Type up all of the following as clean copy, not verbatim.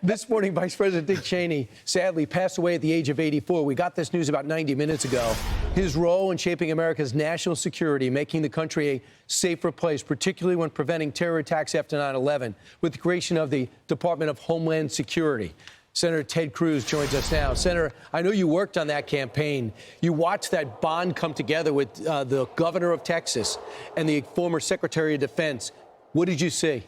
This morning, Vice President Dick Cheney sadly passed away at the age of 84. We got this news about 90 minutes ago. His role in shaping America's national security, making the country a safer place, particularly when preventing terror attacks after 9/11, with the creation of the Department of Homeland Security. Senator Ted Cruz joins us now. Senator, I know you worked on that campaign. You watched that bond come together with the governor of Texas and the former Secretary of Defense. What did you see?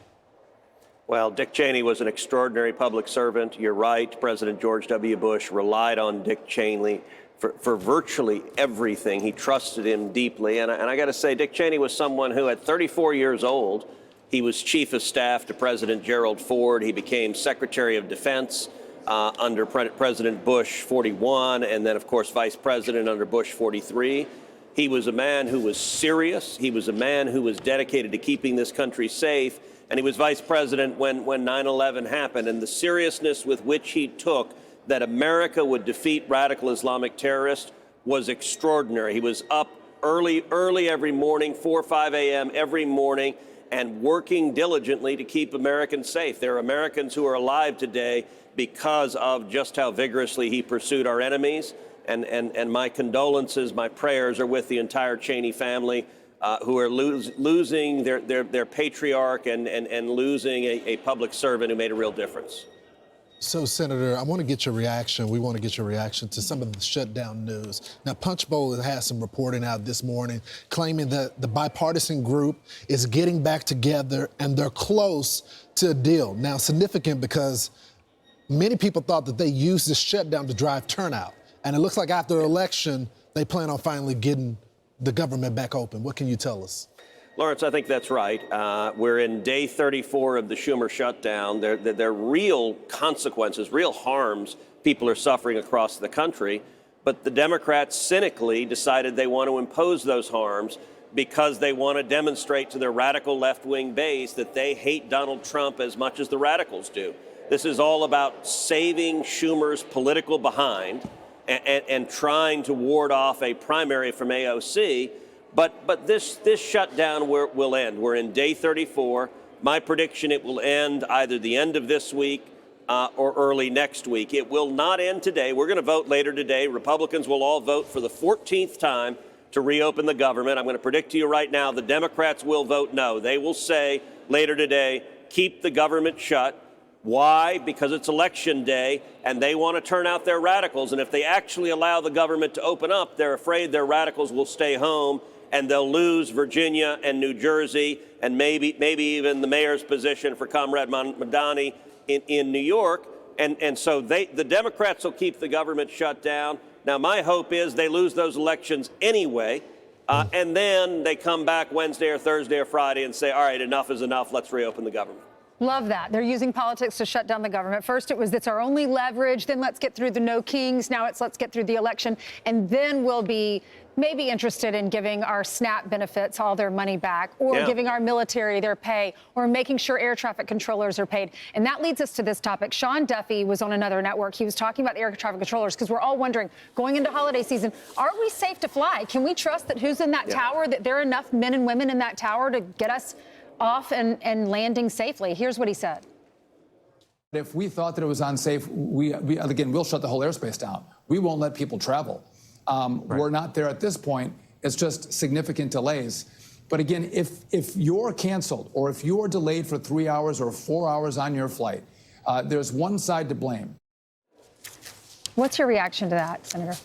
Well, Dick Cheney was an extraordinary public servant. You're right. President George W. Bush relied on Dick Cheney for virtually everything. He trusted him deeply. And I got to say, Dick Cheney was someone who, at 34 years old, he was chief of staff to President Gerald Ford. He became Secretary of Defense under President Bush 41, and then, of course, Vice President under Bush 43. He was a man who was serious. He was a man who was dedicated to keeping this country safe. And he was vice president when 9/11 happened. And the seriousness with which he took that America would defeat radical Islamic terrorists was extraordinary. He was up early every morning, 4 or 5 a.m. every morning, and working diligently to keep Americans safe. There are Americans who are alive today because of just how vigorously he pursued our enemies. And my condolences, my prayers are with the entire Cheney family, who are losing their patriarch and losing a public servant who made a real difference. So, Senator, I want to get your reaction. We want to get your reaction to some of the shutdown news. Now, Punchbowl has some reporting out this morning claiming that the bipartisan group is getting back together and they're close to a deal. Now, significant because many people thought that they used this shutdown to drive turnout. And it looks like after the election, they plan on finally getting the government back open. What can you tell us? Lawrence, I think that's right. We're in day 34 of the Schumer shutdown. There are real consequences, real harms people are suffering across the country. But the Democrats cynically decided they want to impose those harms because they want to demonstrate to their radical left-wing base that they hate Donald Trump as much as the radicals do. This is all about saving Schumer's political behind and trying to ward off a primary from AOC. But this shutdown will end. We're in day 34. My prediction, it will end either the end of this week or early next week. It will not end today. We're going to vote later today. Republicans will all vote for the 14th time to reopen the government. I'm going to predict to you right now, the Democrats will vote no. They will say later today, keep the government shut. Why? Because it's election day, and they want to turn out their radicals. And if they actually allow the government to open up, they're afraid their radicals will stay home, and they'll lose Virginia and New Jersey, and maybe even the mayor's position for Comrade Madani in New York. And so the Democrats will keep the government shut down. Now, my hope is they lose those elections anyway, and then they come back Wednesday or Thursday or Friday and say, all right, enough is enough. Let's reopen the government. Love that. They're using politics to shut down the government. First, it was it's our only leverage. Then let's get through the no kings. Now it's let's get through the election. And then we'll be maybe interested in giving our SNAP benefits all their money back, or giving our military their pay, or making sure air traffic controllers are paid. And that leads us to this topic. Sean Duffy was on another network. He was talking about the air traffic controllers because we're all wondering, going into holiday season, are we safe to fly? Can we trust that who's in that tower, that there are enough men and women in that tower to get us off and landing safely? Here's what he said. If we thought that it was unsafe, we'll shut the whole airspace down. We won't let people travel. We're not there at this point. It's just significant delays. But again, if you're canceled or if you're delayed for 3 hours or 4 hours on your flight, there's one side to blame. What's your reaction to that, Senator?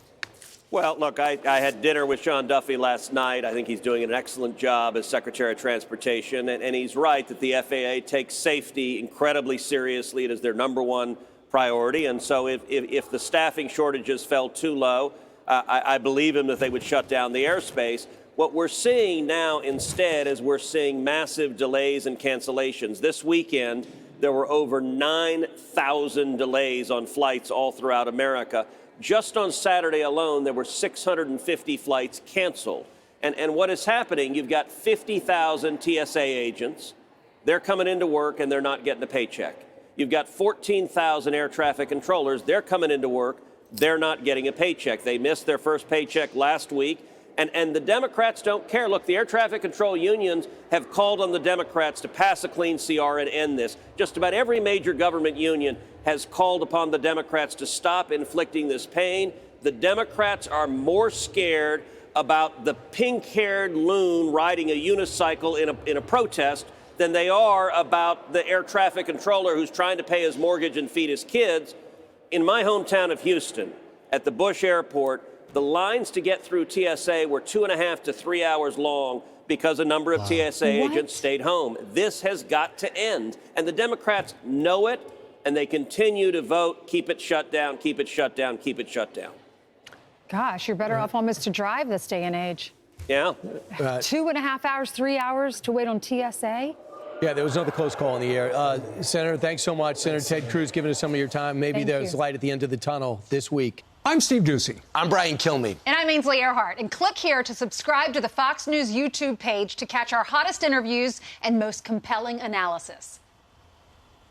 Well, look, I had dinner with Sean Duffy last night. I think he's doing an excellent job as Secretary of Transportation. And he's right that the FAA takes safety incredibly seriously. It is their #1 priority. And so if the staffing shortages fell too low, I believe him that they would shut down the airspace. What we're seeing now instead is we're seeing massive delays and cancellations. This weekend, there were over 9,000 delays on flights all throughout America. Just on Saturday alone, there were 650 flights canceled. And what is happening, you've got 50,000 TSA agents. They're coming into work and they're not getting a paycheck. You've got 14,000 air traffic controllers. They're coming into work. They're not getting a paycheck. They missed their first paycheck last week. And the Democrats don't care. Look, the air traffic control unions have called on the Democrats to pass a clean CR and end this. Just about every major government union has called upon the Democrats to stop inflicting this pain. The Democrats are more scared about the pink-haired loon riding a unicycle in a protest than they are about the air traffic controller who's trying to pay his mortgage and feed his kids. In my hometown of Houston, at the Bush Airport, the lines to get through TSA were 2.5 to 3 hours long because a number of TSA agents stayed home. This has got to end. And the Democrats know it, and they continue to vote, keep it shut down, keep it shut down, keep it shut down. Gosh, you're better off almost to drive this day and age. Yeah. 2.5 hours, 3 hours to wait on TSA? Yeah, there was another close call in the air. Senator, thanks so much. Senator Ted Cruz giving us some of your time. Maybe there's light at the end of the tunnel this week. I'm Steve Doocy. I'm Brian Kilmeade. And I'm Ainsley Earhart. And click here to subscribe to the Fox News YouTube page to catch our hottest interviews and most compelling analysis.